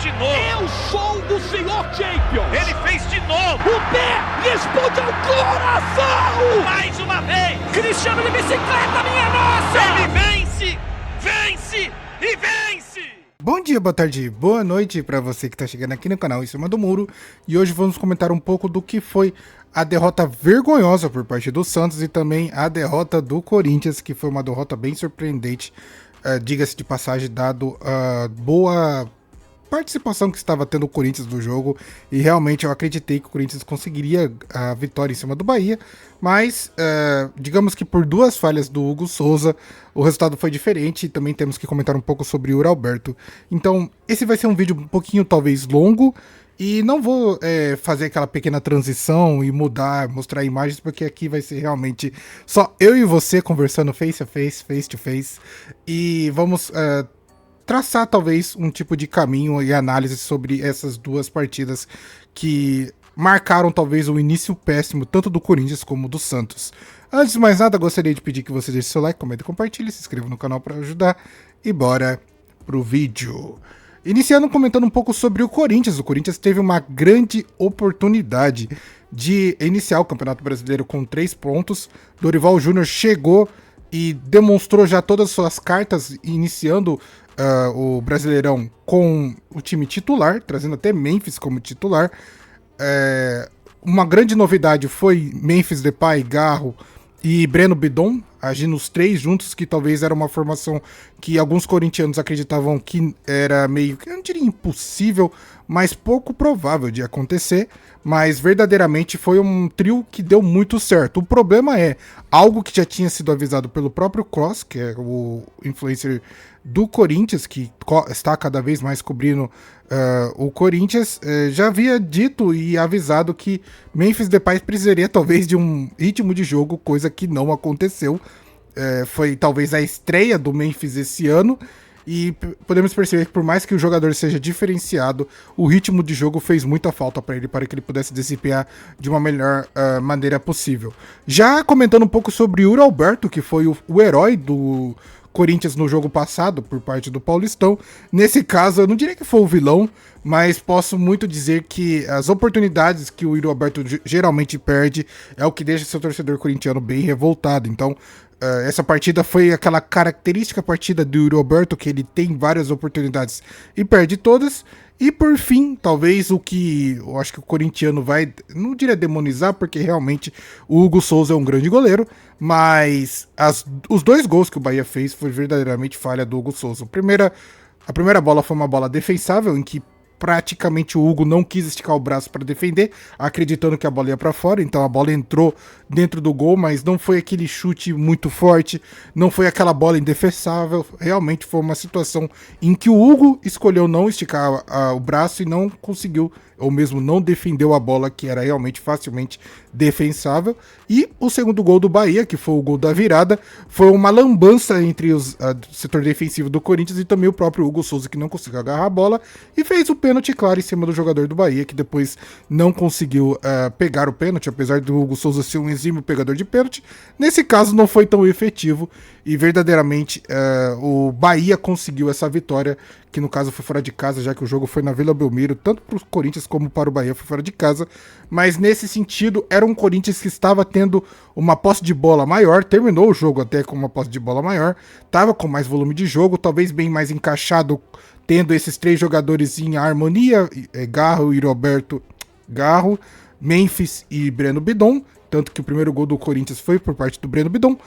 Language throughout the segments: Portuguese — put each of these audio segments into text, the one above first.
de novo. Eu sou o senhor Champions. Ele fez de novo. O pé responde ao coração. Mais uma vez. Cristiano de bicicleta, minha nossa. Ele vence, vence e vence. Bom dia, boa tarde, boa noite para você que tá chegando aqui no canal Em Cima do Muro. E hoje vamos comentar um pouco do que foi a derrota vergonhosa por parte do Santos e também a derrota do Corinthians, que foi uma derrota bem surpreendente, diga-se de passagem, dado a boa participação que estava tendo o Corinthians no jogo, e realmente eu acreditei que o Corinthians conseguiria a vitória em cima do Bahia, mas digamos que por duas falhas do Hugo Souza, o resultado foi diferente, e também temos que comentar um pouco sobre o Yuri Alberto. Então esse vai ser um vídeo um pouquinho talvez longo, e não vou fazer aquela pequena transição e mostrar imagens, porque aqui vai ser realmente só eu e você conversando face a face, face to face, e vamos traçar talvez um tipo de caminho e análise sobre essas duas partidas que marcaram talvez o início péssimo tanto do Corinthians como do Santos. Antes de mais nada, gostaria de pedir que você deixe seu like, comente, compartilhe, se inscreva no canal para ajudar e bora pro vídeo. Iniciando comentando um pouco sobre o Corinthians teve uma grande oportunidade de iniciar o Campeonato Brasileiro com 3 pontos. Dorival Júnior chegou e demonstrou já todas as suas cartas, iniciando o Brasileirão com o time titular, trazendo até Memphis como titular. Uma grande novidade foi Memphis Depay, Garro e Breno Bidon, agindo os três juntos, que talvez era uma formação que alguns corintianos acreditavam que era meio, eu não diria impossível, mas pouco provável de acontecer, mas verdadeiramente foi um trio que deu muito certo. O problema é algo que já tinha sido avisado pelo próprio Cross, que é o influencer do Corinthians, que está cada vez mais cobrindo o Corinthians, já havia dito e avisado que Memphis Depay precisaria talvez de um ritmo de jogo, coisa que não aconteceu. Foi talvez a estreia do Memphis esse ano, e podemos perceber que por mais que o jogador seja diferenciado, o ritmo de jogo fez muita falta para que ele pudesse desempenhar de uma melhor maneira possível. Já comentando um pouco sobre Yuri Alberto, que foi o herói do Corinthians no jogo passado por parte do Paulistão. Nesse caso, eu não diria que foi o vilão, mas posso muito dizer que as oportunidades que o Yuri Alberto geralmente perde é o que deixa seu torcedor corintiano bem revoltado. Então, essa partida foi aquela característica partida do Yuri Alberto, que ele tem várias oportunidades e perde todas. E por fim, talvez o que eu acho que o corintiano vai, não diria demonizar, porque realmente o Hugo Souza é um grande goleiro, mas os dois gols que o Bahia fez foi verdadeiramente falha do Hugo Souza. A primeira bola foi uma bola defensável, em que praticamente o Hugo não quis esticar o braço para defender, acreditando que a bola ia para fora, então a bola entrou dentro do gol, mas não foi aquele chute muito forte, não foi aquela bola indefensável, realmente foi uma situação em que o Hugo escolheu não esticar o braço e não conseguiu, ou mesmo não defendeu a bola, que era realmente facilmente defensável. E o segundo gol do Bahia, que foi o gol da virada, foi uma lambança entre o setor defensivo do Corinthians e também o próprio Hugo Souza, que não conseguiu agarrar a bola e fez o pênalti claro em cima do jogador do Bahia, que depois não conseguiu pegar o pênalti, apesar do Hugo Souza ser um exímio pegador de pênalti. Nesse caso não foi tão efetivo e verdadeiramente o Bahia conseguiu essa vitória, que no caso foi fora de casa, já que o jogo foi na Vila Belmiro, tanto para os Corinthians como para o Bahia foi fora de casa, mas nesse sentido era um Corinthians que estava tendo uma posse de bola maior, terminou o jogo até com uma posse de bola maior, estava com mais volume de jogo, talvez bem mais encaixado, tendo esses três jogadores em harmonia, Garro, Yuri Alberto, Garro, Memphis e Breno Bidon. Tanto que o primeiro gol do Corinthians foi por parte do Breno Bidon,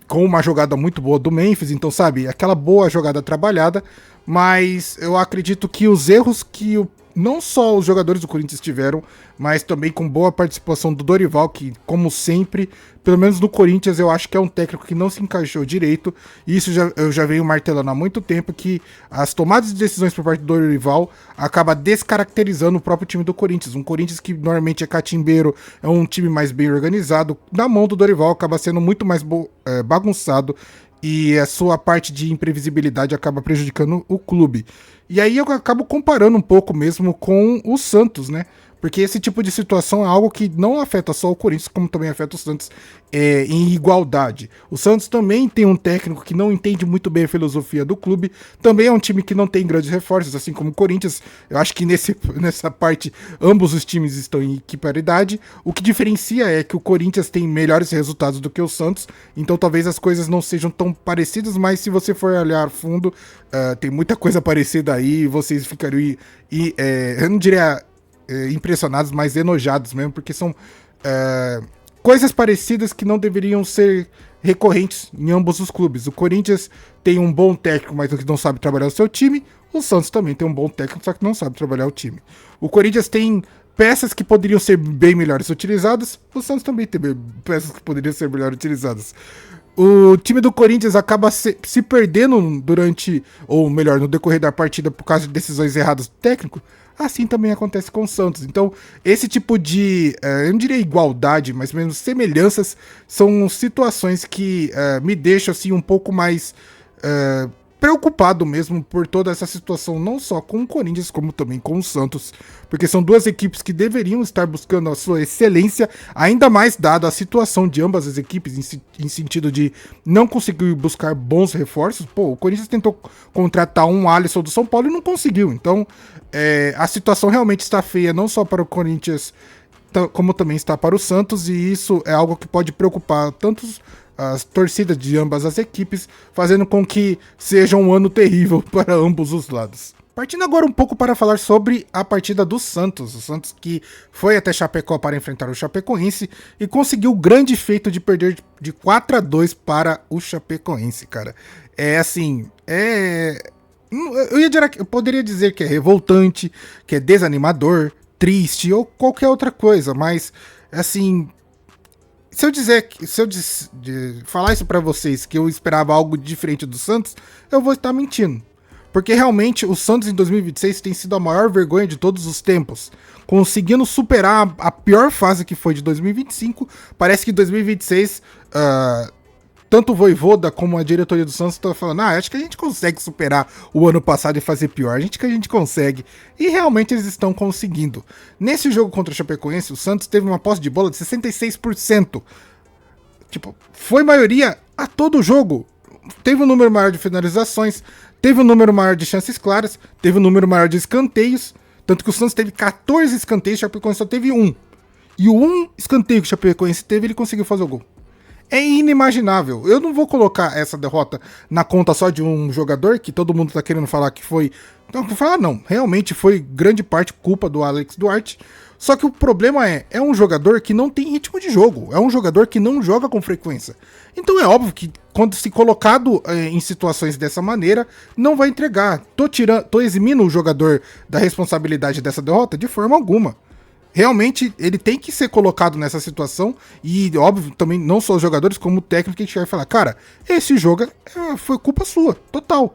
com uma jogada muito boa do Memphis, então sabe, aquela boa jogada trabalhada, mas eu acredito que os erros que não só os jogadores do Corinthians tiveram, mas também com boa participação do Dorival, que, como sempre, pelo menos no Corinthians, eu acho que é um técnico que não se encaixou direito, e isso eu já venho martelando há muito tempo, que as tomadas de decisões por parte do Dorival acaba descaracterizando o próprio time do Corinthians. Um Corinthians que normalmente é catimbeiro, é um time mais bem organizado, na mão do Dorival acaba sendo muito mais bagunçado, e a sua parte de imprevisibilidade acaba prejudicando o clube. E aí eu acabo comparando um pouco mesmo com o Santos, né? Porque esse tipo de situação é algo que não afeta só o Corinthians, como também afeta o Santos em igualdade. O Santos também tem um técnico que não entende muito bem a filosofia do clube, também é um time que não tem grandes reforços, assim como o Corinthians. Eu acho que nessa parte ambos os times estão em equiparidade. O que diferencia é que o Corinthians tem melhores resultados do que o Santos, então talvez as coisas não sejam tão parecidas, mas se você for olhar a fundo, tem muita coisa parecida aí, vocês ficariam, eu não diria impressionados, mas enojados mesmo, porque são coisas parecidas que não deveriam ser recorrentes em ambos os clubes. O Corinthians tem um bom técnico, mas que não sabe trabalhar o seu time. O Santos também tem um bom técnico, só que não sabe trabalhar o time. O Corinthians tem peças que poderiam ser bem melhores utilizadas. O Santos também tem peças que poderiam ser melhor utilizadas. O time do Corinthians acaba se perdendo durante, ou melhor, no decorrer da partida por causa de decisões erradas do técnico. Assim também acontece com o Santos. Então, esse tipo de, eu não diria igualdade, mas mesmo semelhanças, são situações que me deixam assim um pouco mais preocupado mesmo por toda essa situação, não só com o Corinthians, como também com o Santos, porque são duas equipes que deveriam estar buscando a sua excelência, ainda mais dada a situação de ambas as equipes, em sentido de não conseguir buscar bons reforços. Pô, o Corinthians tentou contratar um Alisson do São Paulo e não conseguiu, então a situação realmente está feia, não só para o Corinthians, como também está para o Santos, e isso é algo que pode preocupar tanto as torcidas de ambas as equipes, fazendo com que seja um ano terrível para ambos os lados. Partindo agora um pouco para falar sobre a partida do Santos. O Santos que foi até Chapecó para enfrentar o Chapecoense e conseguiu o grande feito de perder de 4-2 para o Chapecoense, cara. Eu poderia dizer que é revoltante, que é desanimador, triste ou qualquer outra coisa, mas assim, se eu falar isso pra vocês, que eu esperava algo diferente do Santos, eu vou estar mentindo. Porque realmente o Santos em 2026 tem sido a maior vergonha de todos os tempos. Conseguindo superar a pior fase que foi de 2025, parece que 2026, tanto o Vojvoda como a diretoria do Santos estão falando, acho que a gente consegue superar o ano passado e fazer pior, a gente consegue. E realmente eles estão conseguindo. Nesse jogo contra o Chapecoense, o Santos teve uma posse de bola de 66%. Tipo, foi maioria a todo o jogo. Teve um número maior de finalizações, teve um número maior de chances claras, teve um número maior de escanteios, tanto que o Santos teve 14 escanteios, o Chapecoense só teve um. E o um escanteio que o Chapecoense teve, ele conseguiu fazer o gol. É inimaginável. Eu não vou colocar essa derrota na conta só de um jogador, que todo mundo tá querendo falar que foi... Então, eu vou falar, não. Realmente foi grande parte culpa do Alex Duarte. Só que o problema é um jogador que não tem ritmo de jogo. É um jogador que não joga com frequência. Então é óbvio que quando se colocado em situações dessa maneira, não vai entregar. Tô eximindo o jogador da responsabilidade dessa derrota de forma alguma. Realmente, ele tem que ser colocado nessa situação e, óbvio, também não só os jogadores, como o técnico que vai falar, cara, esse jogo foi culpa sua, total.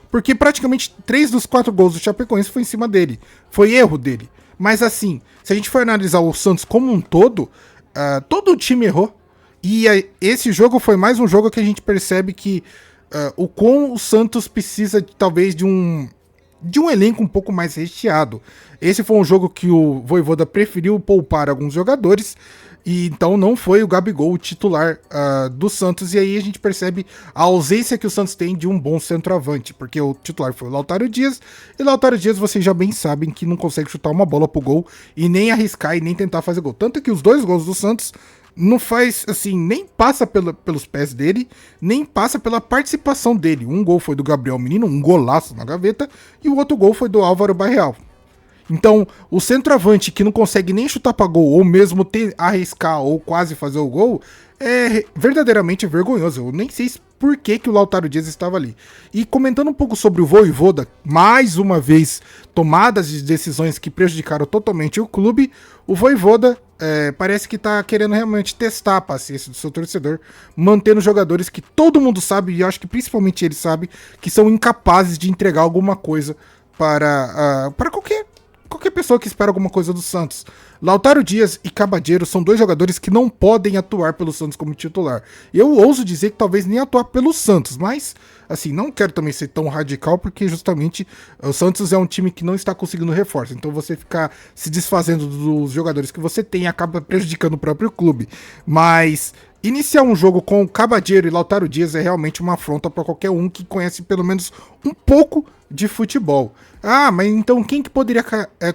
Porque praticamente 3 dos 4 gols do Chapecoense foi em cima dele, foi erro dele. Mas assim, se a gente for analisar o Santos como um todo, todo o time errou. E esse jogo foi mais um jogo que a gente percebe que o quão o Santos precisa talvez de um elenco um pouco mais recheado. Esse foi um jogo que o Vojvoda preferiu poupar alguns jogadores, e então não foi o Gabigol o titular do Santos, e aí a gente percebe a ausência que o Santos tem de um bom centroavante, porque o titular foi o Lautaro Dias, e Lautaro Dias vocês já bem sabem que não consegue chutar uma bola pro gol, e nem arriscar e nem tentar fazer gol. Tanto que os 2 gols do Santos não faz, assim, nem passa pelos pés dele, nem passa pela participação dele. Um gol foi do Gabriel Menino, um golaço na gaveta, e o outro gol foi do Álvaro Barreal. Então, o centroavante que não consegue nem chutar pra gol, ou mesmo arriscar, ou quase fazer o gol, é verdadeiramente vergonhoso. Eu nem sei por que o Lautaro Dias estava ali. E comentando um pouco sobre o Vojvoda, mais uma vez, tomadas de decisões que prejudicaram totalmente o clube, o Vojvoda parece que tá querendo realmente testar a paciência do seu torcedor, mantendo jogadores que todo mundo sabe, e eu acho que principalmente ele sabe, que são incapazes de entregar alguma coisa para qualquer qualquer pessoa que espera alguma coisa do Santos. Lautaro Dias e Cabadeiro são dois jogadores que não podem atuar pelo Santos como titular. Eu ouso dizer que talvez nem atuar pelo Santos, mas, assim, não quero também ser tão radical, porque justamente o Santos é um time que não está conseguindo reforço. Então você ficar se desfazendo dos jogadores que você tem acaba prejudicando o próprio clube. Mas iniciar um jogo com Cabadeiro e Lautaro Dias é realmente uma afronta para qualquer um que conhece pelo menos um pouco de futebol. Ah, mas então quem que poderia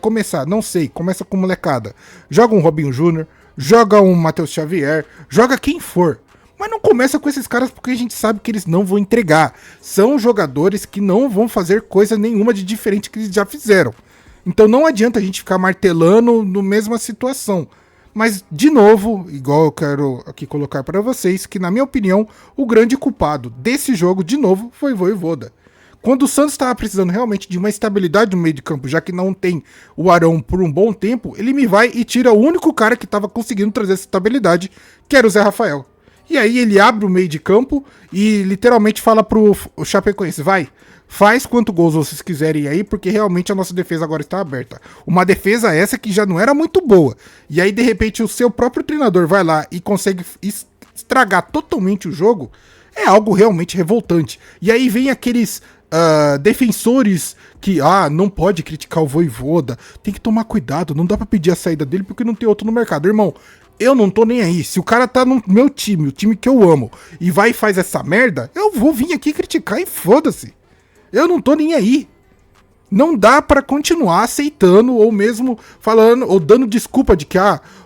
começar? Não sei, começa com molecada. Joga um Robinho Júnior, joga um Matheus Xavier, joga quem for. Mas não começa com esses caras porque a gente sabe que eles não vão entregar. São jogadores que não vão fazer coisa nenhuma de diferente que eles já fizeram. Então não adianta a gente ficar martelando na mesma situação. Mas, de novo, igual eu quero aqui colocar para vocês, que na minha opinião, o grande culpado desse jogo, de novo, foi o Vojvoda. Quando o Santos estava precisando realmente de uma estabilidade no meio de campo, já que não tem o Arão por um bom tempo, ele me vai e tira o único cara que estava conseguindo trazer essa estabilidade, que era o Zé Rafael. E aí ele abre o meio de campo e literalmente fala pro Chapecoense, vai, faz quanto gols vocês quiserem aí, porque realmente a nossa defesa agora está aberta. Uma defesa essa que já não era muito boa. E aí, de repente, o seu próprio treinador vai lá e consegue estragar totalmente o jogo, é algo realmente revoltante. E aí vem aqueles defensores que, não pode criticar o Vojvoda, tem que tomar cuidado, não dá pra pedir a saída dele porque não tem outro no mercado. Irmão, eu não tô nem aí. Se o cara tá no meu time, o time que eu amo, e vai e faz essa merda, eu vou vir aqui criticar e foda-se. Eu não tô nem aí. Não dá pra continuar aceitando ou mesmo falando ou dando desculpa de que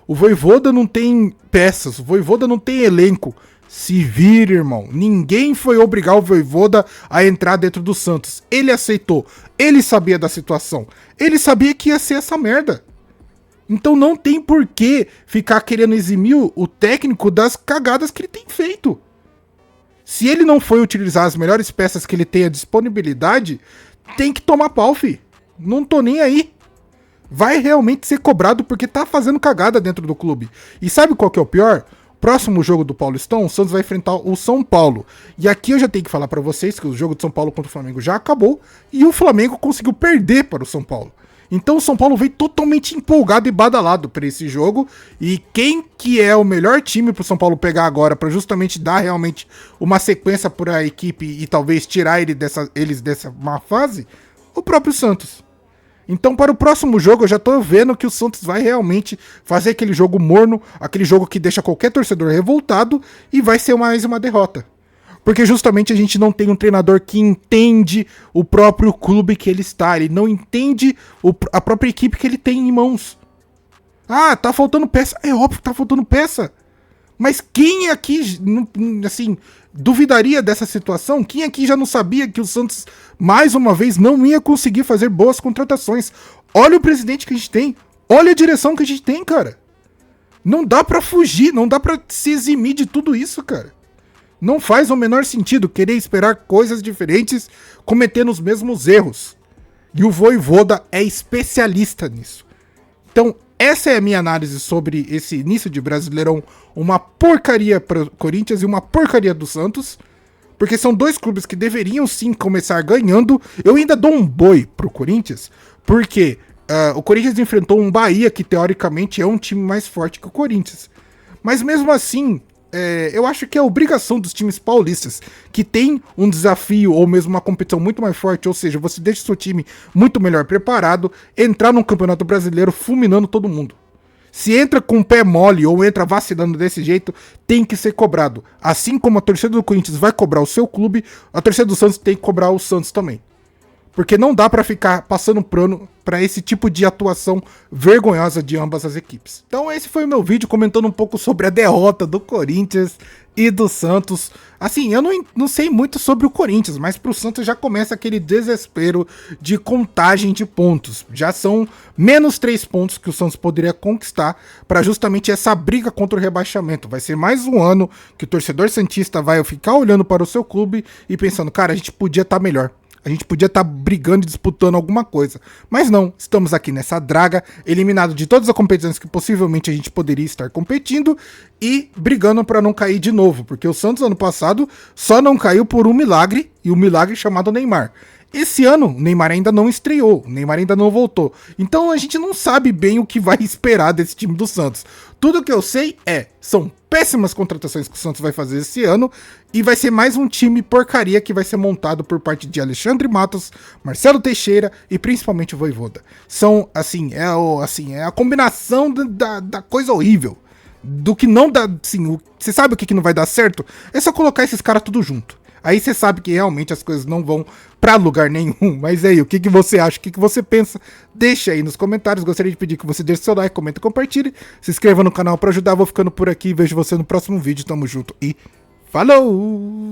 o Vojvoda não tem peças, o Vojvoda não tem elenco. Se vira, irmão. Ninguém foi obrigar o Vojvoda a entrar dentro do Santos. Ele aceitou. Ele sabia da situação. Ele sabia que ia ser essa merda. Então não tem por que ficar querendo eximir o técnico das cagadas que ele tem feito. Se ele não foi utilizar as melhores peças que ele tem à disponibilidade, tem que tomar pau, fi. Não tô nem aí. Vai realmente ser cobrado porque tá fazendo cagada dentro do clube. E sabe qual que é o pior? Próximo jogo do Paulistão, o Santos vai enfrentar o São Paulo. E aqui eu já tenho que falar pra vocês que o jogo de São Paulo contra o Flamengo já acabou e o Flamengo conseguiu perder para o São Paulo. Então o São Paulo veio totalmente empolgado e badalado para esse jogo. E quem que é o melhor time pro São Paulo pegar agora para justamente dar realmente uma sequência para a equipe e talvez tirar eles dessa má fase? O próprio Santos. Então para o próximo jogo eu já tô vendo que o Santos vai realmente fazer aquele jogo morno, aquele jogo que deixa qualquer torcedor revoltado e vai ser mais uma derrota. Porque justamente a gente não tem um treinador que entende o próprio clube que ele está. Ele não entende a própria equipe que ele tem em mãos. Tá faltando peça. É óbvio que tá faltando peça. Mas quem aqui, assim, duvidaria dessa situação? Quem aqui já não sabia que o Santos, mais uma vez, não ia conseguir fazer boas contratações? Olha o presidente que a gente tem. Olha a direção que a gente tem, cara. Não dá pra fugir, não dá pra se eximir de tudo isso, cara. Não faz o menor sentido querer esperar coisas diferentes cometendo os mesmos erros. E o Vojvoda é especialista nisso. Então, essa é a minha análise sobre esse início de Brasileirão. Uma porcaria para o Corinthians e uma porcaria do Santos. Porque são dois clubes que deveriam sim começar ganhando. Eu ainda dou um boi pro Corinthians. Porque o Corinthians enfrentou um Bahia que teoricamente é um time mais forte que o Corinthians. Mas mesmo assim, eu acho que é obrigação dos times paulistas, que tem um desafio ou mesmo uma competição muito mais forte, ou seja, você deixa o seu time muito melhor preparado, entrar num campeonato brasileiro fulminando todo mundo. Se entra com o pé mole ou entra vacilando desse jeito, tem que ser cobrado. Assim como a torcida do Corinthians vai cobrar o seu clube, a torcida do Santos tem que cobrar o Santos também. Porque não dá pra ficar passando pano pra esse tipo de atuação vergonhosa de ambas as equipes. Então esse foi o meu vídeo comentando um pouco sobre a derrota do Corinthians e do Santos. Assim, eu não sei muito sobre o Corinthians, mas pro Santos já começa aquele desespero de contagem de pontos. Já são menos 3 pontos que o Santos poderia conquistar para justamente essa briga contra o rebaixamento. Vai ser mais um ano que o torcedor santista vai ficar olhando para o seu clube e pensando, cara, a gente podia estar melhor. A gente podia estar brigando e disputando alguma coisa. Mas não, estamos aqui nessa draga, eliminado de todas as competições que possivelmente a gente poderia estar competindo e brigando para não cair de novo. Porque o Santos ano passado só não caiu por um milagre, e um milagre chamado Neymar. Esse ano, o Neymar ainda não estreou, o Neymar ainda não voltou. Então a gente não sabe bem o que vai esperar desse time do Santos. Tudo que eu sei são péssimas contratações que o Santos vai fazer esse ano e vai ser mais um time porcaria que vai ser montado por parte de Alexandre Matos, Marcelo Teixeira e principalmente o Vojvoda. São, assim, é a combinação da coisa horrível. Do que não dá, assim, você sabe o que não vai dar certo? É só colocar esses caras tudo junto. Aí você sabe que realmente as coisas não vão pra lugar nenhum. Mas aí, o que você acha? O que você pensa? Deixa aí nos comentários. Gostaria de pedir que você deixe seu like, comenta e compartilhe. Se inscreva no canal pra ajudar. Vou ficando por aqui. Vejo você no próximo vídeo. Tamo junto e falou!